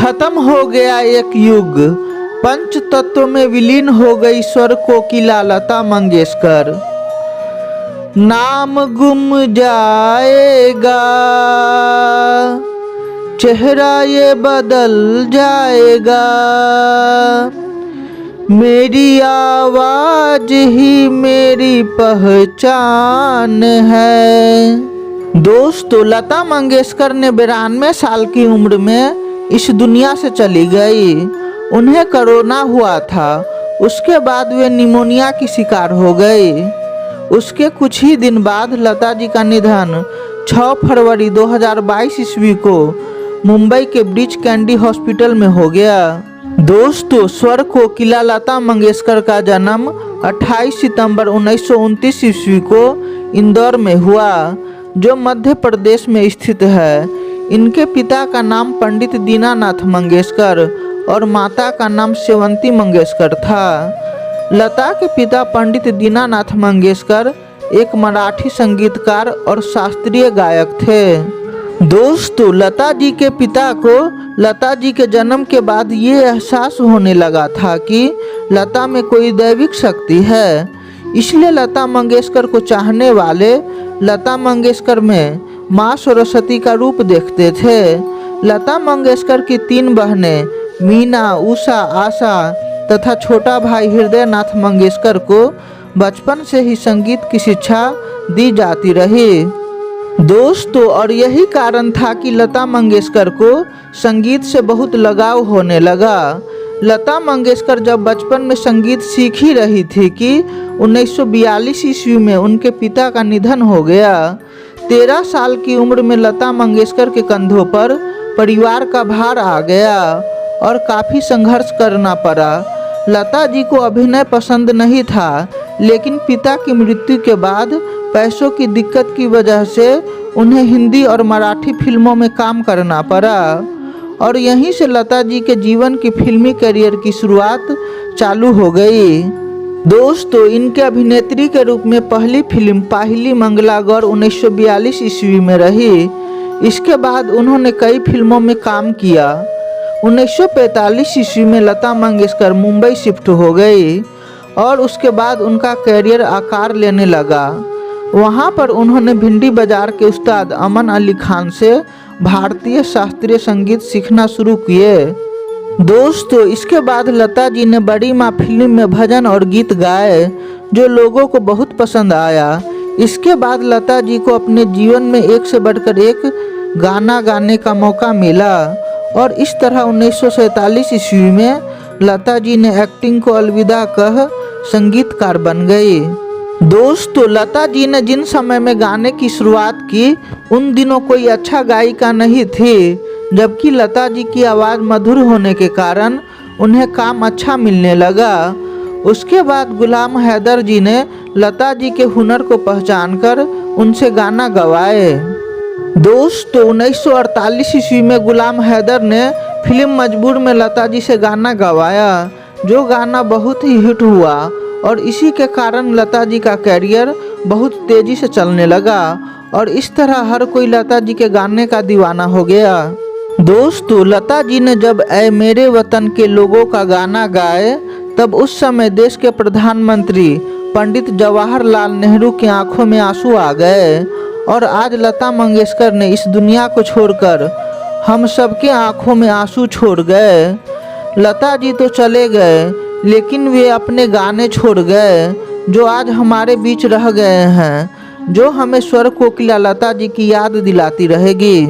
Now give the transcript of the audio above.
खत्म हो गया एक युग, पंच तत्व में विलीन हो गई स्वर कोकिला लता मंगेशकर। नाम गुम जाएगा, चेहरा ये बदल जाएगा, मेरी आवाज ही मेरी पहचान है। दोस्तों, लता मंगेशकर ने 92 साल की उम्र में इस दुनिया से चली गई। उन्हें कोरोना हुआ था, उसके बाद वे निमोनिया की शिकार हो गई। उसके कुछ ही दिन बाद लता जी का निधन 6 फरवरी 2022 ईस्वी को मुंबई के ब्रीच कैंडी हॉस्पिटल में हो गया। दोस्तों, स्वर कोकिला लता मंगेशकर का जन्म 28 सितंबर 1929 ईस्वी को इंदौर में हुआ, जो मध्य प्रदेश में स्थित है। इनके पिता का नाम पंडित दीनानाथ मंगेशकर और माता का नाम सेवंती मंगेशकर था। लता के पिता पंडित दीनानाथ मंगेशकर एक मराठी संगीतकार और शास्त्रीय गायक थे। दोस्तों, लता जी के पिता को लता जी के जन्म के बाद ये एहसास होने लगा था कि लता में कोई दैविक शक्ति है, इसलिए लता मंगेशकर को चाहने वाले लता मंगेशकर में माँ सरस्वती का रूप देखते थे। लता मंगेशकर की 3 बहनें मीना, उषा, आशा तथा छोटा भाई हृदय नाथ मंगेशकर को बचपन से ही संगीत की शिक्षा दी जाती रही। दोस्तों, और यही कारण था कि लता मंगेशकर को संगीत से बहुत लगाव होने लगा। लता मंगेशकर जब बचपन में संगीत सीख ही रही थी कि 1942 ईस्वी में उनके पिता का निधन हो गया। 13 साल की उम्र में लता मंगेशकर के कंधों पर परिवार का भार आ गया और काफ़ी संघर्ष करना पड़ा। लता जी को अभिनय पसंद नहीं था, लेकिन पिता की मृत्यु के बाद पैसों की दिक्कत की वजह से उन्हें हिंदी और मराठी फिल्मों में काम करना पड़ा और यहीं से लता जी के जीवन की फिल्मी करियर की शुरुआत चालू हो गई। दोस्तों, इनके अभिनेत्री के रूप में पहली फिल्म पाहिली मंगला गौर 1942 ईस्वी में रही। इसके बाद उन्होंने कई फिल्मों में काम किया। 1945 ईस्वी में लता मंगेशकर मुंबई शिफ्ट हो गई और उसके बाद उनका करियर आकार लेने लगा। वहां पर उन्होंने भिंडी बाजार के उस्ताद अमन अली खान से भारतीय शास्त्रीय संगीत सीखना शुरू किए। दोस्तों, इसके बाद लता जी ने बड़ी माँ फिल्म में भजन और गीत गाए, जो लोगों को बहुत पसंद आया। इसके बाद लता जी को अपने जीवन में एक से बढ़कर एक गाना गाने का मौका मिला और इस तरह 1947 ईस्वी में लता जी ने एक्टिंग को अलविदा कह संगीतकार बन गई। दोस्तों, लता जी ने जिन समय में गाने की शुरुआत की, उन दिनों कोई अच्छा गायिका नहीं थी, जबकि लता जी की आवाज़ मधुर होने के कारण उन्हें काम अच्छा मिलने लगा। उसके बाद गुलाम हैदर जी ने लता जी के हुनर को पहचानकर उनसे गाना गवाए। दोस्तों, 1948 ईस्वी में गुलाम हैदर ने फिल्म मजबूर में लता जी से गाना गवाया, जो गाना बहुत ही हिट हुआ और इसी के कारण लता जी का करियर बहुत तेज़ी से चलने लगा और इस तरह हर कोई लता जी के गाने का दीवाना हो गया। दोस्तों, लता जी ने जब ऐ मेरे वतन के लोगों का गाना गाए, तब उस समय देश के प्रधानमंत्री पंडित जवाहरलाल नेहरू की आंखों में आंसू आ गए और आज लता मंगेशकर ने इस दुनिया को छोड़कर हम सबके आंखों में आंसू छोड़ गए। लता जी तो चले गए, लेकिन वे अपने गाने छोड़ गए, जो आज हमारे बीच रह गए हैं, जो हमें स्वर कोकिला लता जी की याद दिलाती रहेगी।